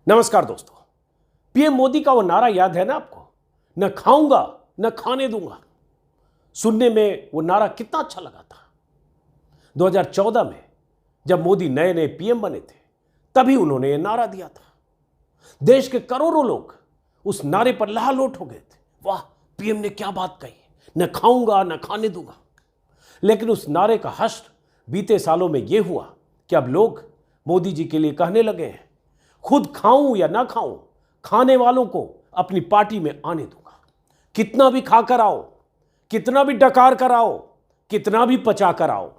नमस्कार दोस्तों। पीएम मोदी का वो नारा याद है ना आपको? न खाऊंगा न खाने दूंगा। सुनने में वो नारा कितना अच्छा लगा था। 2014 में जब मोदी नए नए पीएम बने थे तभी उन्होंने ये नारा दिया था। देश के करोड़ों लोग उस नारे पर लहालोट हो गए थे। वाह, पीएम ने क्या बात कही, न खाऊंगा न खाने दूंगा। लेकिन उस नारे का हश्र बीते सालों में यह हुआ कि अब लोग मोदी जी के लिए कहने लगे हैं, खुद खाऊं या ना खाऊं, खाने वालों को अपनी पार्टी में आने दूंगा। कितना भी खाकर आओ, कितना भी डकार कर आओ, कितना भी पचा कर आओ।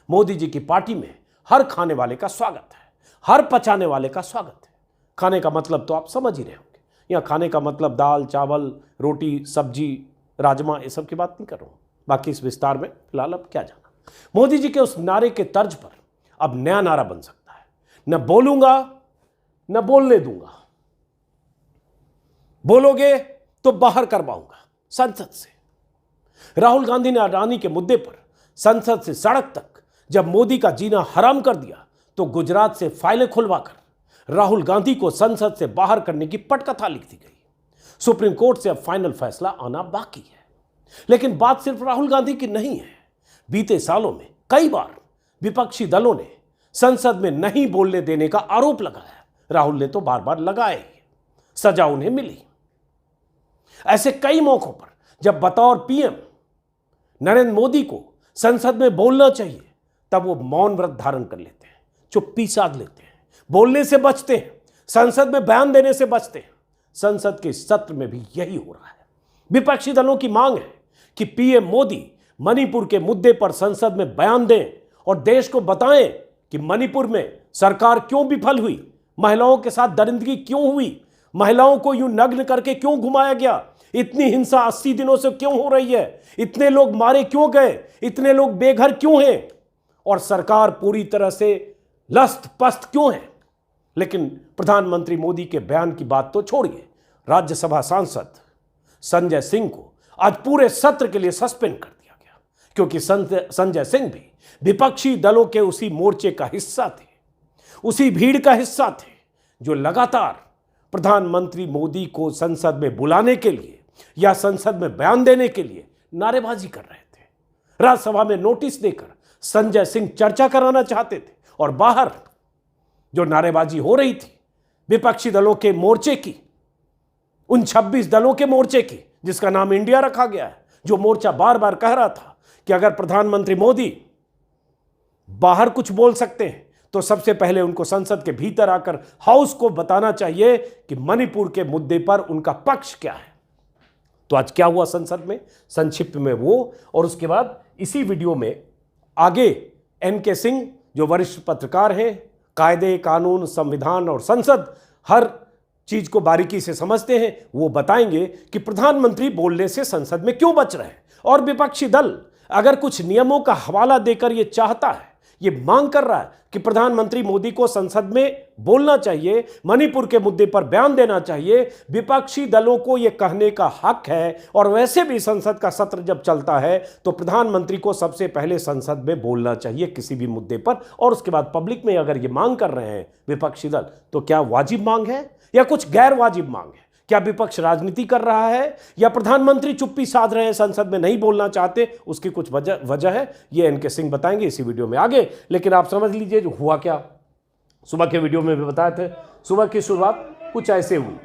मोदी जी की पार्टी में हर खाने वाले का स्वागत है, हर पचाने वाले का स्वागत है। खाने का मतलब तो आप समझ ही रहे होंगे। यहाँ खाने का मतलब दाल चावल रोटी सब्जी राजमा ये सब की बात नहीं कर रहा हूं। बाकी इस विस्तार में फिलहाल अब क्या जाना। मोदी जी के उस नारे के तर्ज पर अब नया नारा बन सकता है, न बोलूंगा न बोलने दूंगा। बोलोगे तो बाहर करवाऊंगा संसद से। राहुल गांधी ने अडानी के मुद्दे पर संसद से सड़क तक जब मोदी का जीना हराम कर दिया तो गुजरात से फाइलें खुलवाकर राहुल गांधी को संसद से बाहर करने की पटकथा लिख दी गई। सुप्रीम कोर्ट से अब फाइनल फैसला आना बाकी है। लेकिन बात सिर्फ राहुल गांधी की नहीं है। बीते सालों में कई बार विपक्षी दलों ने संसद में नहीं बोलने देने का आरोप लगाया। राहुल ने तो बार बार लगाया ही, सजा उन्हें मिली। ऐसे कई मौकों पर जब बतौर पीएम नरेंद्र मोदी को संसद में बोलना चाहिए तब वो मौन व्रत धारण कर लेते हैं, चुप्पी साध लेते हैं, बोलने से बचते हैं, संसद में बयान देने से बचते हैं। संसद के सत्र में भी यही हो रहा है। विपक्षी दलों की मांग है कि पीएम मोदी मणिपुर के मुद्दे पर संसद में बयान दें और देश को बताएं कि मणिपुर में सरकार क्यों विफल हुई, महिलाओं के साथ दरिंदगी क्यों हुई, महिलाओं को यूं नग्न करके क्यों घुमाया गया, इतनी हिंसा 80 दिनों से क्यों हो रही है, इतने लोग मारे क्यों गए, इतने लोग बेघर क्यों हैं और सरकार पूरी तरह से लस्त पस्त क्यों है। लेकिन प्रधानमंत्री मोदी के बयान की बात तो छोड़िए, राज्यसभा सांसद संजय सिंह को आज पूरे सत्र के लिए सस्पेंड कर दिया गया क्योंकि संजय सिंह भी विपक्षी दलों के उसी मोर्चे का हिस्सा थे, उसी भीड़ का हिस्सा थे जो लगातार प्रधानमंत्री मोदी को संसद में बुलाने के लिए या संसद में बयान देने के लिए नारेबाजी कर रहे थे। राज्यसभा में नोटिस देकर संजय सिंह चर्चा कराना चाहते थे और बाहर जो नारेबाजी हो रही थी विपक्षी दलों के मोर्चे की, उन 26 दलों के मोर्चे की जिसका नाम इंडिया रखा गया है, जो मोर्चा बार बार कह रहा था कि अगर प्रधानमंत्री मोदी बाहर कुछ बोल सकते हैं तो सबसे पहले उनको संसद के भीतर आकर हाउस को बताना चाहिए कि मणिपुर के मुद्दे पर उनका पक्ष क्या है। तो आज क्या हुआ संसद में, संक्षिप्त में वो, और उसके बाद इसी वीडियो में आगे एनके सिंह जो वरिष्ठ पत्रकार हैं, कायदे कानून संविधान और संसद हर चीज को बारीकी से समझते हैं, वो बताएंगे कि प्रधानमंत्री बोलने से संसद में क्यों बच रहे हैं और विपक्षी दल अगर कुछ नियमों का हवाला देकर ये चाहता है, ये मांग कर रहा है कि प्रधानमंत्री मोदी को संसद में बोलना चाहिए, मणिपुर के मुद्दे पर बयान देना चाहिए, विपक्षी दलों को यह कहने का हक है। और वैसे भी संसद का सत्र जब चलता है तो प्रधानमंत्री को सबसे पहले संसद में बोलना चाहिए किसी भी मुद्दे पर, और उसके बाद पब्लिक में अगर ये मांग कर रहे हैं विपक्षी दल तो क्या वाजिब मांग है या कुछ गैर वाजिब मांग है? क्या विपक्ष राजनीति कर रहा है या प्रधानमंत्री चुप्पी साध रहे हैं, संसद में नहीं बोलना चाहते, उसकी कुछ वजह है? ये एनके सिंह बताएंगे इसी वीडियो में आगे। लेकिन आप समझ लीजिए जो हुआ क्या। सुबह के वीडियो में भी बताए थे, सुबह की शुरुआत कुछ ऐसे हुई।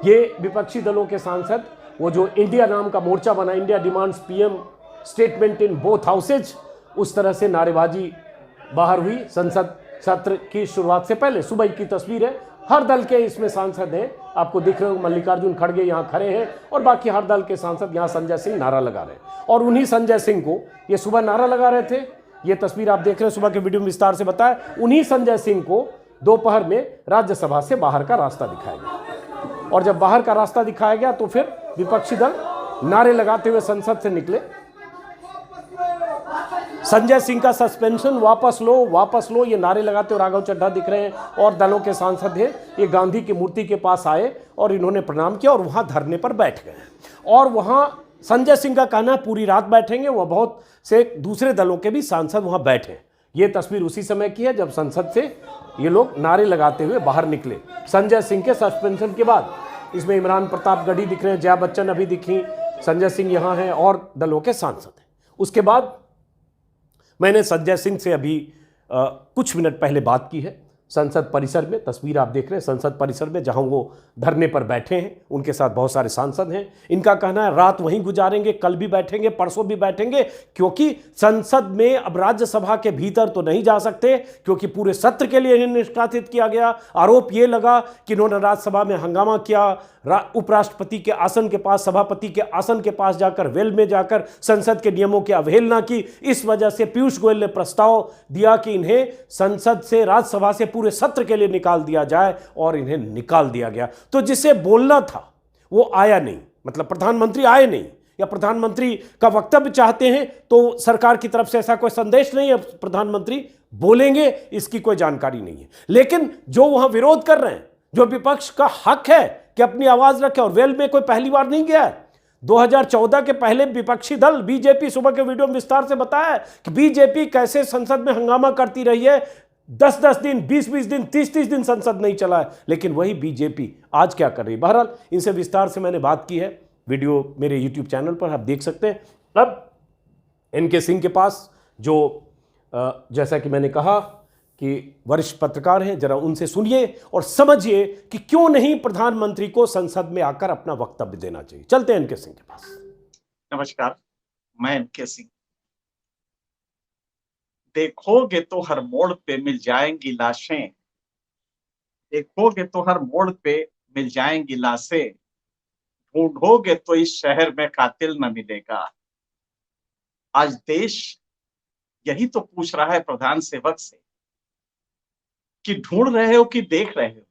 ये विपक्षी दलों के सांसद वो जो इंडिया नाम का मोर्चा बना, India demands PM statement in both houses, उस तरह से नारेबाजी बाहर हुई संसद सत्र की शुरुआत से पहले। सुबह की तस्वीर है, हर दल के इसमें सांसद हैं, आपको दिख रहे हो मल्लिकार्जुन खड़गे यहाँ खड़े हैं और बाकी हर दल के सांसद यहाँ संजय सिंह नारा लगा रहे हैं। और उन्हीं संजय सिंह को ये सुबह नारा लगा रहे थे, ये तस्वीर आप देख रहे हैं, सुबह के वीडियो में विस्तार से बताया। उन्हीं संजय सिंह को दोपहर में राज्यसभा से बाहर का रास्ता दिखाया गया और जब बाहर का रास्ता दिखाया गया तो फिर विपक्षी दल नारे लगाते हुए संसद से निकले। संजय सिंह का सस्पेंशन वापस लो, ये नारे लगाते हुए राघव चड्ढा दिख रहे हैं और दलों के सांसद हैं, ये गांधी की मूर्ति के पास आए और इन्होंने प्रणाम किया और वहां धरने पर बैठ गए। और वहां संजय सिंह का कहना है पूरी रात बैठेंगे, वह बहुत से दूसरे दलों के भी सांसद वहां बैठे ये तस्वीर उसी समय की है जब संसद से ये लोग नारे लगाते हुए बाहर निकले संजय सिंह के सस्पेंशन के बाद। इसमें इमरान प्रतापगढ़ी दिख रहे हैं, जया बच्चन अभी दिखी, संजय सिंह यहाँ हैं और दलों के सांसद हैं। उसके बाद मैंने संजय सिंह से अभी कुछ मिनट पहले बात की है संसद परिसर में। तस्वीर आप देख रहे हैं संसद परिसर में, जहां वो धरने पर बैठे हैं, उनके साथ बहुत सारे सांसद हैं। इनका कहना है रात वहीं गुजारेंगे, कल भी बैठेंगे, परसों भी बैठेंगे, क्योंकि संसद में अब राज्यसभा के भीतर तो नहीं जा सकते, क्योंकि पूरे सत्र के लिए इन्हें निष्कासित किया गया। आरोप ये लगा कि इन्होंने राज्यसभा में हंगामा किया, उपराष्ट्रपति के आसन के पास, सभापति के आसन के पास जाकर, वेल में जाकर संसद के नियमों की अवहेलना की। इस वजह से पीयूष गोयल ने प्रस्ताव दिया कि इन्हें संसद से, राज्यसभा से पूरे सत्र के लिए निकाल दिया जाए, और इन्हें निकाल दिया गया। तो जिसे बोलना था वो आया नहीं, मतलब प्रधानमंत्री आए नहीं, या प्रधानमंत्री का वक्तव्य चाहते हैं तो सरकार की तरफ से ऐसा कोई संदेश नहीं है, प्रधानमंत्री बोलेंगे इसकी कोई जानकारी नहीं है। लेकिन जो वहां विरोध कर रहे हैं, जो विपक्ष का हक है कि अपनी आवाज रखे, और वेल में कोई पहली बार नहीं गया है। 2014 के पहले विपक्षी दल बीजेपी, सुबह के वीडियो में विस्तार से बताया कि बीजेपी कैसे संसद में हंगामा करती रही है, 10-10 दिन, 20-20 दिन, 30-30 दिन संसद नहीं चला है। लेकिन वही बीजेपी आज क्या कर रही है। बहरहाल इनसे विस्तार से मैंने बात की है, वीडियो मेरे यूट्यूब चैनल पर आप देख सकते हैं। अब एनके सिंह के पास जो जैसा कि मैंने कहा कि वरिष्ठ पत्रकार हैं, जरा उनसे सुनिए और समझिए कि क्यों नहीं प्रधानमंत्री को संसद में आकर अपना वक्तव्य देना चाहिए। चलते हैं एनके सिंह के पास। नमस्कार, मैं एनके सिंह। देखोगे तो हर मोड़ पे मिल जाएंगी लाशें, देखोगे तो हर मोड़ पे मिल जाएंगी लाशें, ढूंढोगे तो इस शहर में कातिल न मिलेगा। आज देश यही तो पूछ रहा है प्रधान सेवक से कि ढूंढ रहे हो कि देख रहे हो।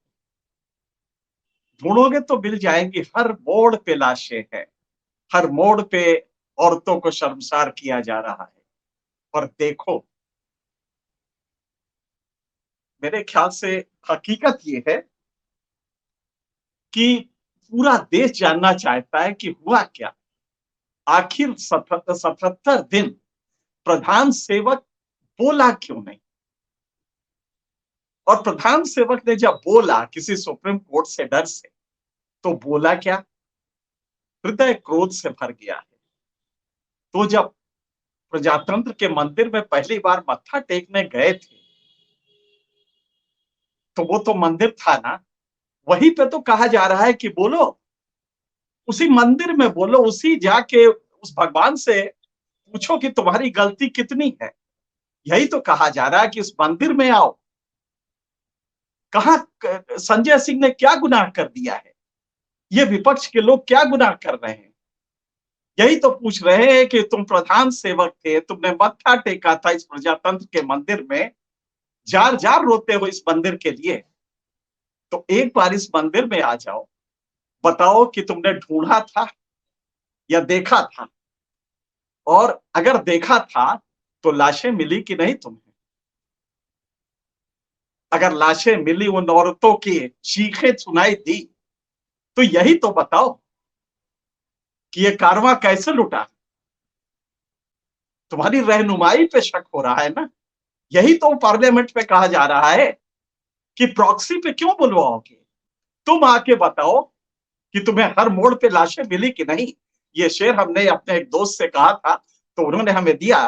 ढूंढोगे तो मिल जाएंगी, हर मोड़ पे लाशें हैं, हर मोड़ पे औरतों को शर्मसार किया जा रहा है। और देखो, मेरे ख्याल से हकीकत ये है कि पूरा देश जानना चाहता है कि हुआ क्या। आखिर 77 दिन प्रधान सेवक बोला क्यों नहीं। और प्रधान सेवक ने जब बोला किसी सुप्रीम कोर्ट से डर से, तो बोला क्या, हृदय क्रोध से भर गया है। तो जब प्रजातंत्र के मंदिर में पहली बार मत्था टेकने गए थे, तो वो तो मंदिर था ना, वहीं पे तो कहा जा रहा है कि बोलो, उसी मंदिर में बोलो, उसी जाके उस भगवान से पूछो कि तुम्हारी गलती कितनी है। यही तो कहा जा रहा है कि उस मंदिर में आओ। कहा संजय सिंह ने क्या गुनाह कर दिया है, ये विपक्ष के लोग क्या गुनाह कर रहे हैं। यही तो पूछ रहे हैं कि तुम प्रधान सेवक थे, तुमने मत्था टेका था इस प्रजातंत्र के मंदिर में, जार जार रोते हो इस मंदिर के लिए, तो एक बार इस मंदिर में आ जाओ, बताओ कि तुमने ढूंढा था या देखा था। और अगर देखा था तो लाशें मिली कि नहीं तुम्हें। अगर लाशें मिली, उन औरतों की चीखें सुनाई दी, तो यही तो बताओ कि ये कारवां कैसे लुटा। तुम्हारी रहनुमाई पे शक हो रहा है ना। यही तो पार्लियामेंट में कहा जा रहा है कि प्रॉक्सी पे क्यों बुलवाओगे, तुम आके बताओ कि तुम्हें हर मोड़ पे लाशें मिली कि नहीं। ये शेर हमने अपने एक दोस्त से कहा था, तो उन्होंने हमें दिया,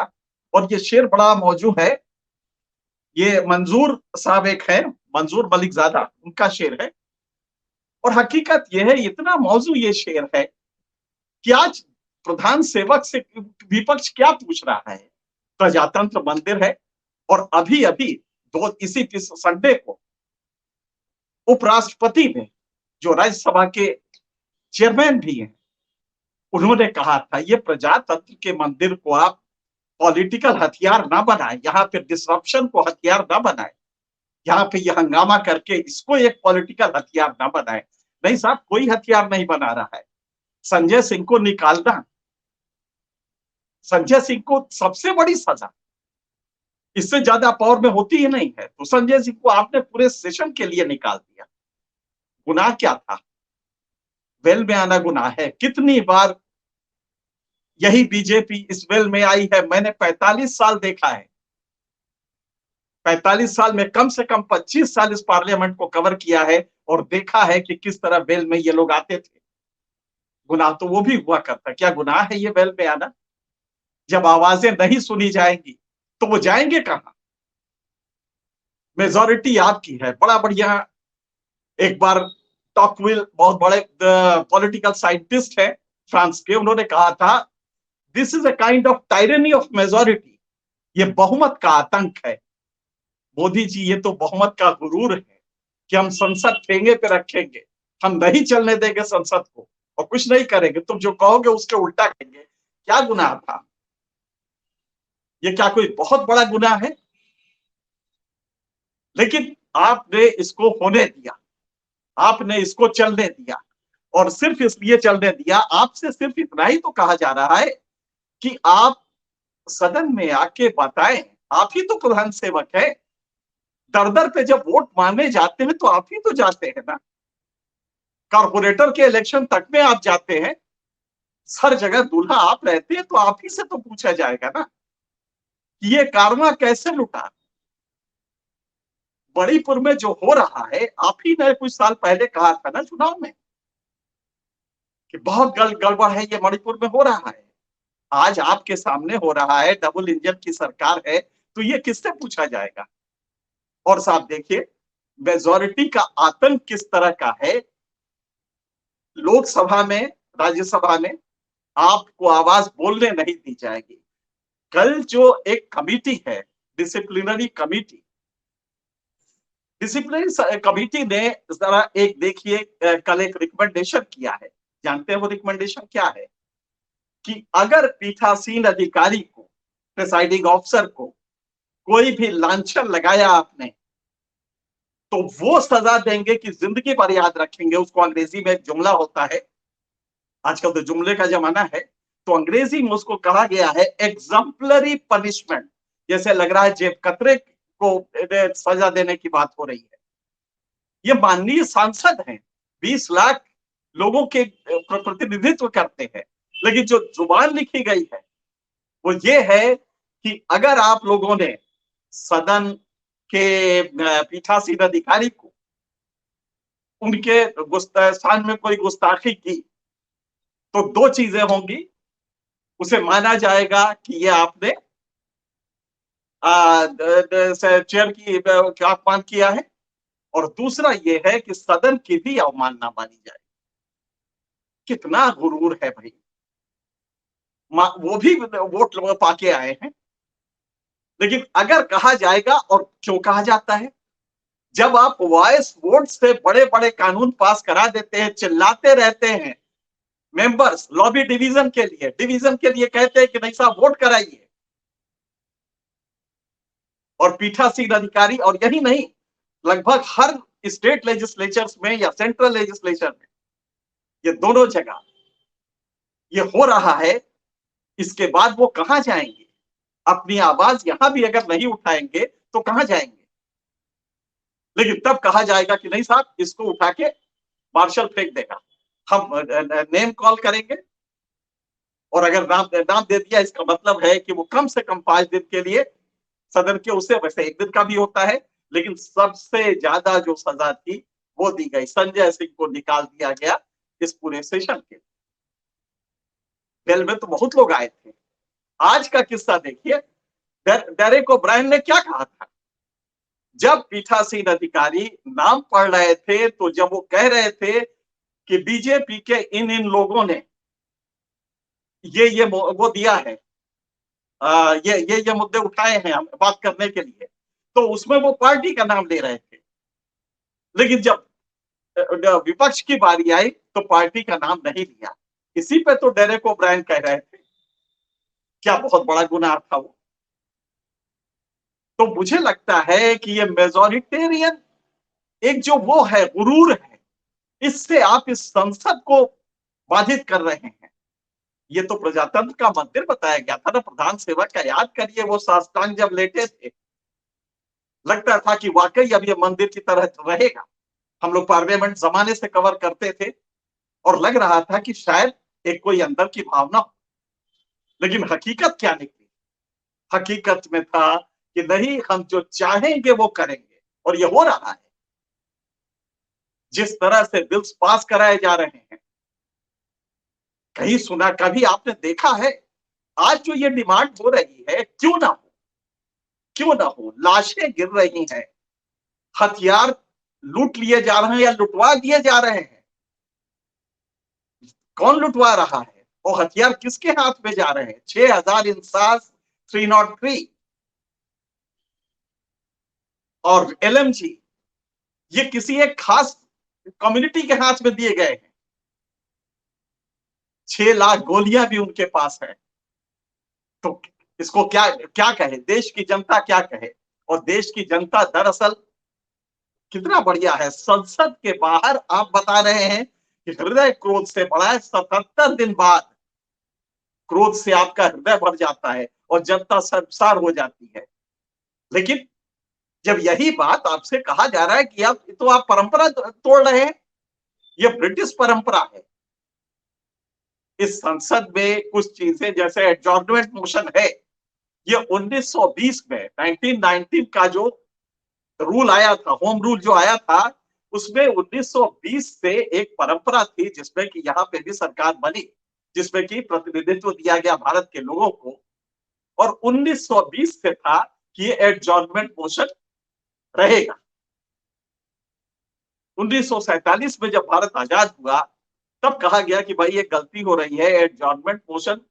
और ये शेर बड़ा मौजू है। ये मंजूर साहब एक है, मंजूर मलिकजादा, उनका शेर है। और हकीकत यह है, इतना मौजू ये शेर है कि आज प्रधान सेवक से विपक्ष क्या पूछ रहा है। प्रजातंत्र मंदिर है, और अभी अभी इसी संडे को उपराष्ट्रपति ने, जो राज्यसभा के चेयरमैन भी हैं, उन्होंने कहा था ये प्रजातंत्र के मंदिर को आप पॉलिटिकल हथियार ना बनाए, यहाँ पे डिसरप्शन को हथियार ना बनाए, यहाँ पे ये हंगामा करके इसको एक पॉलिटिकल हथियार ना बनाए। नहीं साहब, कोई हथियार नहीं बना रहा है। संजय सिंह को निकालना, संजय सिंह को सबसे बड़ी सजा, इससे ज्यादा पावर में होती ही नहीं है। तो संजय सिंह को आपने पूरे सेशन के लिए निकाल दिया। गुनाह क्या था, वेल में आना गुनाह है। कितनी बार यही बीजेपी इस वेल में आई है, मैंने 45 साल देखा है। 45 साल में कम से कम 25 साल इस पार्लियामेंट को कवर किया है और देखा है कि किस तरह बेल में ये लोग आते थे। गुनाह तो वो भी हुआ करता। क्या गुनाह है ये बेल में आना? जब आवाजें नहीं सुनी जाएंगी तो वो जाएंगे कहां? मेजोरिटी आपकी है, बड़ा बढ़िया। एक बार टॉकविल बहुत बड़े पॉलिटिकल साइंटिस्ट है फ्रांस के, उन्होंने कहा था this is a kind of tyranny of majority. ये बहुमत का आतंक है। मोदी जी, ये तो बहुमत का गुरूर है कि हम संसद ठेंगे पे रखेंगे, हम नहीं चलने देंगे संसद को और कुछ नहीं करेंगे, तुम जो कहोगे उसके उल्टा कहेंगे। क्या गुनाह था? ये क्या कोई बहुत बड़ा गुनाह है? लेकिन आपने इसको होने दिया, आपने इसको चलने दिया, और सिर्फ इसलिए चलने दिया, आपसे सिर्फ इतना ही तो कहा जा रहा है कि आप सदन में आके बताएं। आप ही तो प्रधान सेवक है। दर दर पे जब वोट मांगने जाते हैं तो आप ही तो जाते हैं ना। कॉर्पोरेटर के इलेक्शन तक में आप जाते हैं, हर जगह दूल्हा आप रहते हैं, तो आप ही से तो पूछा जाएगा ना कि ये कारवां कैसे लुटा। मणिपुर में जो हो रहा है, आप ही ने कुछ साल पहले कहा था ना चुनाव में कि बहुत गड़बड़ है, ये मणिपुर में हो रहा है। आज आपके सामने हो रहा है, डबल इंजन की सरकार है, तो ये किससे पूछा जाएगा? और साहब देखिए, मेजोरिटी का आतंक किस तरह का है। लोकसभा में, राज्यसभा में आपको आवाज बोलने नहीं दी जाएगी। कल जो एक कमिटी है, डिसिप्लिनरी कमिटी, डिसिप्लिनरी कमिटी ने जरा एक देखिए, कल एक रिकमेंडेशन किया है। जानते हैं वो रिकमेंडेशन क्या है? कि अगर पीठासीन अधिकारी को, प्रिसाइडिंग ऑफिसर को कोई भी लांछन लगाया आपने, तो वो सजा देंगे कि जिंदगी भर याद रखेंगे। उसको अंग्रेजी में एक जुमला होता है, आजकल तो जुमले का जमाना है, तो अंग्रेजी में उसको कहा गया है एग्जाम्पलरी पनिशमेंट। जैसे लग रहा है जेब कतरे को सजा देने की बात हो रही है। ये माननीय सांसद हैं, 20 लाख लोगों के प्रतिनिधित्व करते हैं, लेकिन जो जुबान लिखी गई है वो ये है कि अगर आप लोगों ने सदन के पीठासीन अधिकारी को उनके स्थान में कोई गुस्ताखी की, तो दो चीजें होंगी। उसे माना जाएगा कि ये आपने चेयर की अपमान किया है, और दूसरा ये है कि सदन की भी अवमानना मानी जाए। कितना गुरूर है भाई। वो भी वोट पाके आए हैं। लेकिन अगर कहा जाएगा, और क्यों कहा जाता है, जब आप वॉइस वोट से बड़े बड़े कानून पास करा देते हैं, चिल्लाते रहते हैं मेंबर्स, लॉबी डिवीजन के लिए कहते हैं कि नहीं साहब वोट कराइए, और पीठासीन अधिकारी, और यही नहीं, लगभग हर स्टेट लेजिस्लेचर्स में या सेंट्रल लेजिस्लेचर में, ये दोनों जगह ये हो रहा है। इसके बाद वो कहां जाएंगे? अपनी आवाज यहां भी अगर नहीं उठाएंगे तो कहां जाएंगे? लेकिन तब कहा जाएगा कि नहीं साहब इसको उठा के मार्शल फेंक देगा, हम नेम कॉल करेंगे, और अगर नाम दे दिया, इसका मतलब है कि वो कम से कम 5 दिन के लिए सदन के, उससे वैसे 1 दिन का भी होता है, लेकिन सबसे ज्यादा जो सजा थी वो दी गई। संजय सिंह को निकाल दिया गया इस पूरे सेशन के। बेल में तो बहुत लोग आए थे। आज का किस्सा देखिए, डेरेक ओब्रायन ने क्या कहा था जब पीठासीन अधिकारी नाम पढ़ रहे थे, तो जब वो कह रहे थे कि बीजेपी के इन लोगों ने ये वो दिया है, ये मुद्दे उठाए हैं हम बात करने के लिए, तो उसमें वो पार्टी का नाम ले रहे थे। लेकिन जब विपक्ष की बारी आई तो पार्टी का नाम नहीं लिया। इसी पे तो डेरेक ओब्रायन कह रहे थे क्या बहुत बड़ा गुनाह था वो। तो मुझे लगता है कि ये मेजोरिटेरियन एक जो वो है, गुरूर है, इससे आप इस संसद को बाधित कर रहे हैं। ये तो प्रजातंत्र का मंदिर बताया गया था ना प्रधान सेवक का, याद करिए वो साष्टांग जब लेटे थे, लगता था कि वाकई अब ये मंदिर की तरह रहेगा। हम लोग पार्लियामेंट जमाने से कवर करते थे और लग रहा था कि शायद एक कोई अंदर की भावना हो, लेकिन हकीकत क्या निकली? हकीकत में था कि नहीं, हम जो चाहेंगे वो करेंगे, और ये हो रहा है। जिस तरह से बिल्स पास कराए जा रहे हैं, कहीं सुना, कभी आपने देखा है? आज जो ये डिमांड हो रही है, क्यों ना हो, क्यों ना हो, लाशें गिर रही हैं, हथियार लूट लिए जा रहे हैं या लुटवा दिए जा रहे हैं। कौन लुटवा रहा है और हथियार किसके हाथ में जा रहे हैं? 6000 इंसास 303 और एलएमजी, ये किसी एक खास कम्युनिटी के हाथ में दिए गए हैं। 6 लाख गोलियां भी उनके पास है। तो इसको क्या क्या कहे, देश की जनता क्या कहे? और देश की जनता दरअसल कितना बढ़िया है, संसद के बाहर आप बता रहे हैं कि हृदय क्रोध से भरा है। 77 दिन बाद क्रोध से आपका हृदय भर जाता है और जनता शर्मसार हो जाती है। लेकिन जब यही बात आपसे कहा जा रहा है कि आप तो आप परंपरा तोड़ रहे हैं, ये ब्रिटिश परंपरा है। इस संसद में कुछ चीजें जैसे एडजॉर्नमेंट मोशन है, ये 1920 में 1919 का जो रूल आया था, होम रूल जो आया था, उसमें 1920 से एक परंपरा थी जिसमें कि यहाँ पे भी सरकार बनी, जिसमें कि प्रतिनिधित्व दिया गया भारत के लोगों को। और 1920 से था कि ये एडजॉर्नमेंट मोशन रहेगा। 1947 में जब भारत आजाद हुआ, तब कहा गया कि भाई ये गलती हो रही है, एडजॉर्नमेंट मोशन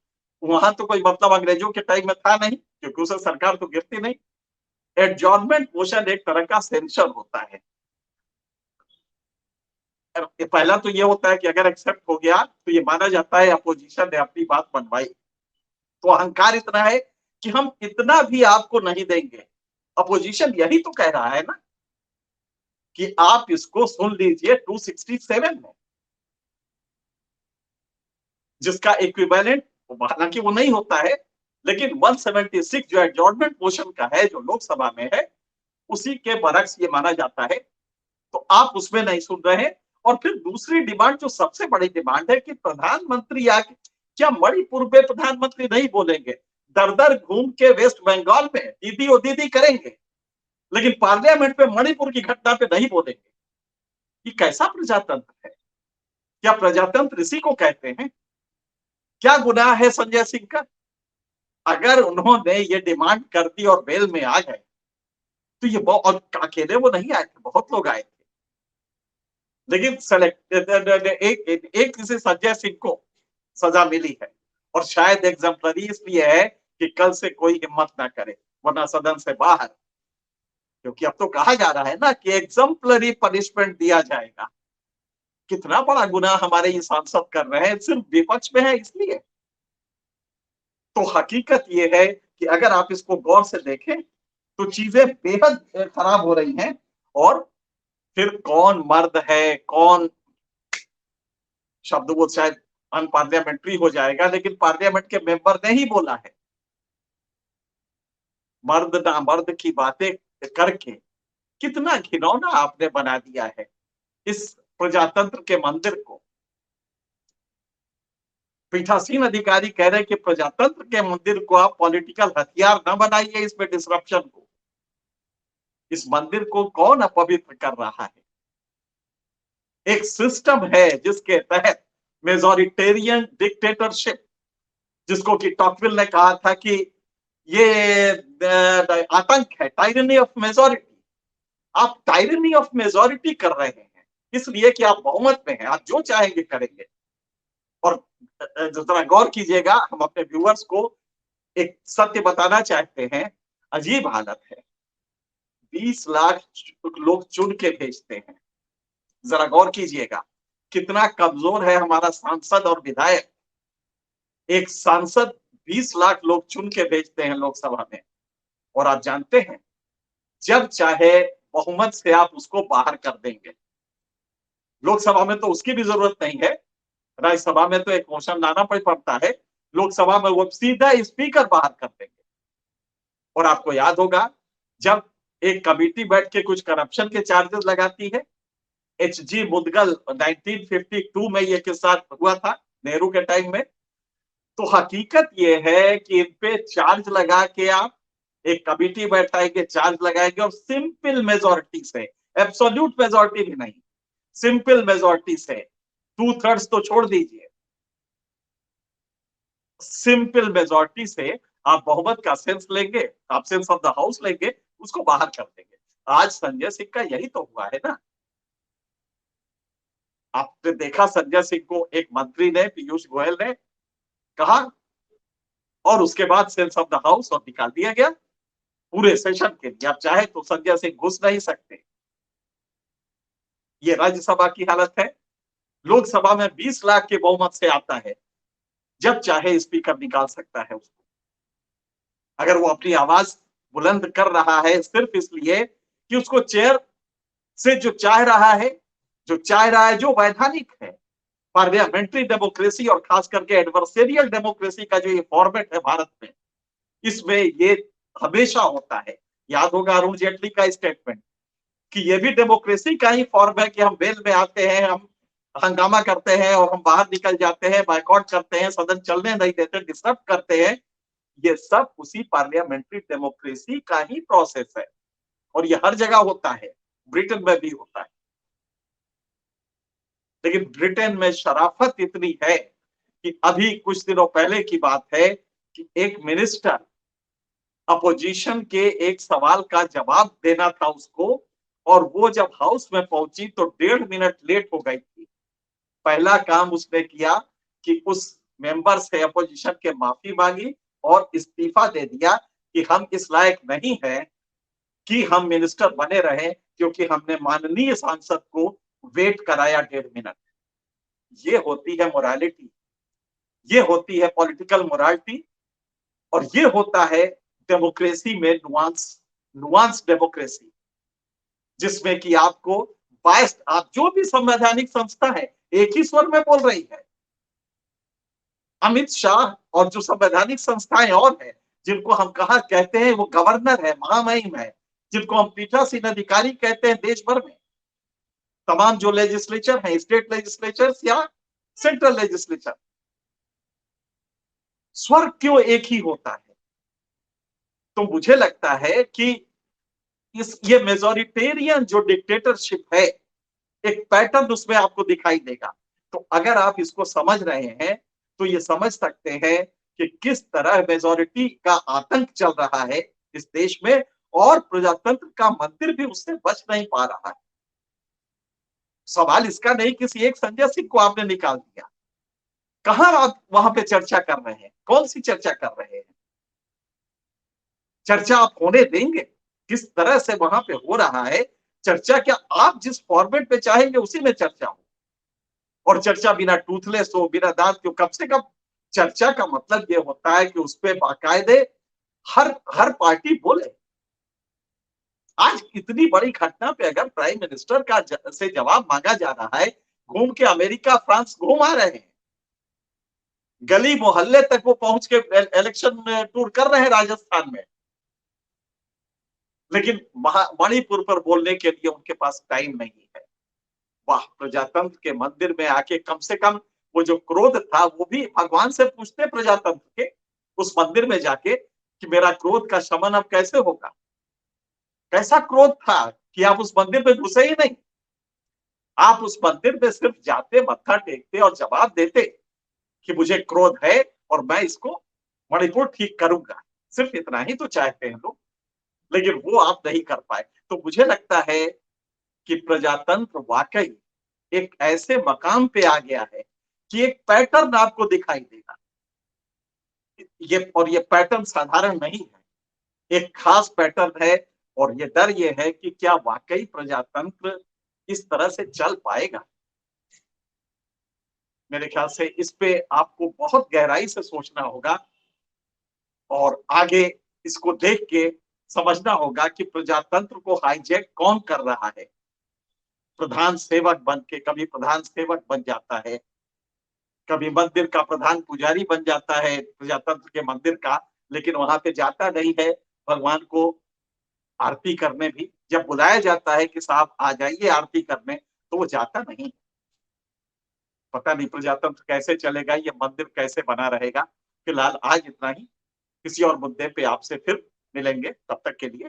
वहां तो कोई मतलब अंग्रेजों के टाइम में था नहीं, क्योंकि उसे सरकार तो गिरती नहीं। एडजॉर्नमेंट मोशन एक तरह का सेंसर होता है। पहला तो ये होता है कि अगर एक्सेप्ट हो गया तो ये माना जाता है अपोजिशन ने अपनी बात मनवाई। तो अहंकार इतना है कि हम इतना भी आपको नहीं देंगे। अपोजिशन यही तो कह रहा है ना कि आप इसको सुन लीजिए 267 में, जिसका इक्विवेलेंट हालांकि वो नहीं होता है, लेकिन 176 जो एडजॉर्नमेंट मोशन का है, जो लोकसभा में है, उसी के बरक्स ये माना जाता है। तो आप उसमें नहीं सुन रहे हैं। और फिर दूसरी डिमांड, जो सबसे बड़ी डिमांड है कि प्रधानमंत्री आके, क्या मणिपुर में प्रधानमंत्री नहीं बोलेंगे? दर दर घूम के वेस्ट बंगाल में दीदी ओ दीदी करेंगे, लेकिन पार्लियामेंट में मणिपुर की घटना पे नहीं बोलेंगे। ये कैसा प्रजातंत्र है? क्या प्रजातंत्र इसी को कहते हैं? क्या गुनाह है संजय सिंह का? अगर उन्होंने ये डिमांड कर दी और बेल में आ गए, तो ये और अकेले वो नहीं आए थे, बहुत लोग आए थे। लेकिन एक किसी संजय सिंह को सजा मिली है, और शायद एग्जाम्पलरी इसलिए है कि कल से कोई हिम्मत ना करे, वरना सदन से बाहर। क्योंकि अब तो कहा जा रहा है ना कि एग्जाम्पलरी पनिशमेंट दिया जाएगा। कितना बड़ा गुनाह हमारे ये सांसद कर रहे हैं, सिर्फ विपक्ष में है इसलिए। तो हकीकत ये है कि अगर आप इसको गौर से देखें तो चीजें बेहद खराब हो रही हैं। और फिर कौन मर्द है, कौन, शब्द वो शायद अनपार्लियामेंट्री हो जाएगा, लेकिन पार्लियामेंट के मेंबर ने ही बोला है। मर्द ना मर्द की बातें करके कितना घिनौना आपने बना दिया है इस प्रजातंत्र के मंदिर को। पीठासीन अधिकारी कह रहे हैं कि प्रजातंत्र के मंदिर को आप पॉलिटिकल हथियार न बनाइए, इसमें डिसरप्शन को। इस मंदिर को कौन अपवित्र कर रहा है? एक सिस्टम है जिसके तहत मेजोरिटेरियन डिक्टेटरशिप, जिसको कि टॉकविल ने कहा था कि ये आतंक है, टायरनी ऑफ मेजोरिटी। आप टायरनी ऑफ मेजोरिटी कर रहे हैं इसलिए कि आप बहुमत में हैं, आप जो चाहेंगे करेंगे। और जरा गौर कीजिएगा, हम अपने व्यूअर्स को एक सत्य बताना चाहते हैं। अजीब हालत है, 20 लाख लोग चुन के भेजते हैं। जरा गौर कीजिएगा कितना कमजोर है हमारा सांसद और विधायक। एक सांसद 20 लाख लोग चुन के भेजते हैं लोकसभा में, और आप जानते हैं जब चाहे बहुमत से आप उसको बाहर कर देंगे। लोकसभा में तो उसकी भी जरूरत नहीं है, राज्यसभा में तो एक मोशन लाना पड़ता है, लोकसभा में वो सीधा स्पीकर बाहर कर देंगे। और आपको याद होगा जब एक कमेटी बैठ के कुछ करप्शन के चार्जेस लगाती है, एचजी मुदगल 1952 में ये किस्सा हुआ था, नेहरू के टाइम में। तो हकीकत ये है कि इन पे चार्ज लगा के आप एक कमिटी बैठाएंगे, चार्ज लगाएंगे और सिंपल मेजोरिटी से, एब्सोल्यूट मेजोरिटी भी नहीं, सिंपल मेजोरिटी से, 2/3 तो छोड़ दीजिए, सिंपल मेजोरिटी से आप बहुमत का सेंस लेंगे, एब्सेंस ऑफ द हाउस लेंगे, उसको बाहर कर देंगे। आज संजय सिंह का यही तो हुआ है ना। आपने देखा संजय सिंह को एक मंत्री ने, पीयूष गोयल ने कहा, और उसके बाद सेंस ऑफ द हाउस और निकाल दिया गया पूरे सेशन के लिए। आप चाहे तो संजय सिंह घुस नहीं सकते। ये राज्यसभा की हालत है। लोकसभा में 20 लाख के बहुमत से आता है, जब चाहे स्पीकर निकाल सकता है उसको। अगर वो अपनी आवाज बुलंद कर रहा है सिर्फ इसलिए कि उसको चेयर से जो चाह रहा है, जो वैधानिक है, पार्लियामेंट्री डेमोक्रेसी और खास करके एडवर्सेरियल डेमोक्रेसी का जो ये फॉर्मेट है भारत में, इसमें ये हमेशा होता है। याद होगा अरुण जेटली का स्टेटमेंट कि ये भी डेमोक्रेसी का ही फॉर्म है कि हम वेल में आते हैं, हम हंगामा करते हैं और हम बाहर निकल जाते हैं, बायकॉट करते हैं, सदन चलने नहीं देते, डिस्टर्ब करते हैं। ये सब उसी पार्लियामेंट्री डेमोक्रेसी का ही प्रोसेस है और ये हर जगह होता है, ब्रिटेन में भी होता है। लेकिन ब्रिटेन में शराफत इतनी है कि अभी कुछ दिनों पहले की बात है कि एक मिनिस्टर अपोजिशन के एक सवाल का जवाब देना था उसको, और वो जब हाउस में पहुंची तो 1.5 मिनट लेट हो गई थी। पहला काम उसने किया कि उस मेंबर से अपोजिशन के माफी मांगी और इस्तीफा दे दिया कि हम इस लायक नहीं है कि हम मिनिस्टर बने रहे, क्योंकि हमने माननीय सांसद को वेट कराया 1.5 मिनट। ये होती है मोरालिटी, ये होती है पॉलिटिकल मोरालिटी, और ये होता है डेमोक्रेसी में नुआंस डेमोक्रेसी, जिसमें कि आपको बायस्ड, आप जो भी संवैधानिक संस्था है एक ही स्वर में बोल रही है। अमित शाह और जो संवैधानिक संस्थाएं और है जिनको हम कहा कहते हैं वो गवर्नर है, महामहिम है, जिनको हम पीठासीन अधिकारी कहते हैं देश भर में, तमाम जो लेजिस्लेचर है, स्टेट लेजिस्लेचर या सेंट्रल लेजिस्लेचर, स्वर क्यों एक ही होता है? तो मुझे लगता है कि ये मेजोरिटेरियन जो डिक्टेटरशिप है, एक पैटर्न उसमें आपको दिखाई देगा। तो अगर आप इसको समझ रहे हैं तो ये समझ सकते हैं कि किस तरह मेजोरिटी का आतंक चल रहा है इस देश में, और प्रजातंत्र का मंदिर भी उससे बच नहीं पा रहा है। सवाल इसका नहीं किसी एक संजय सिंह को आपने निकाल दिया, कहां आप वहां पे चर्चा कर रहे हैं? कौन सी चर्चा कर रहे हैं? चर्चा आप होने देंगे? किस तरह से वहां पे हो रहा है चर्चा? क्या आप जिस फॉर्मेट पे चाहेंगे उसी में चर्चा हो, और चर्चा बिना टूथलेस हो, बिना दांत के? कम से कम चर्चा का मतलब ये होता है कि उस पर बाकायदे हर हर पार्टी बोले। आज इतनी बड़ी घटना पे अगर प्राइम मिनिस्टर का से जवाब मांगा जा रहा है, घूम के अमेरिका फ्रांस घूम आ रहे हैं, गली मोहल्ले तक वो पहुंच के इलेक्शन टूर कर रहे हैं राजस्थान में, लेकिन मणिपुर पर बोलने के लिए उनके पास टाइम नहीं है। वाह, प्रजातंत्र के मंदिर में आके कम से कम वो जो क्रोध था वो भी भगवान से पूछते प्रजातंत्र के उस मंदिर में जाके कि मेरा क्रोध का शमन अब कैसे होगा? कैसा क्रोध था कि आप उस मंदिर में घुसे ही नहीं। आप उस मंदिर में सिर्फ जाते, मत्था टेकते और जवाब देते कि मुझे क्रोध है और मैं इसको मणिपुर ठीक करूंगा। सिर्फ इतना ही तो चाहते हैं लोग, लेकिन वो आप नहीं कर पाए। तो मुझे लगता है कि प्रजातंत्र वाकई एक ऐसे मकाम पे आ गया है कि एक पैटर्न आपको दिखाई देगा। ये पैटर्न साधारण नहीं है, एक खास पैटर्न है, और ये डर ये है कि क्या वाकई प्रजातंत्र इस तरह से चल पाएगा? मेरे ख्याल से इस पे आपको बहुत गहराई से सोचना होगा और आगे इसको देख के समझना होगा कि प्रजातंत्र को हाईजैक कौन कर रहा है। प्रधान सेवक बन के, कभी प्रधान सेवक बन जाता है, कभी मंदिर का प्रधान पुजारी बन जाता है प्रजातंत्र के मंदिर का, लेकिन वहां पे जाता नहीं है भगवान को आरती करने भी। जब बुलाया जाता है कि साहब आ जाइए आरती करने, तो वो जाता नहीं। पता नहीं प्रजातंत्र कैसे चलेगा, ये मंदिर कैसे बना रहेगा। फिलहाल आज इतना ही, किसी और मुद्दे पे आपसे फिर मिलेंगे, तब तक के लिए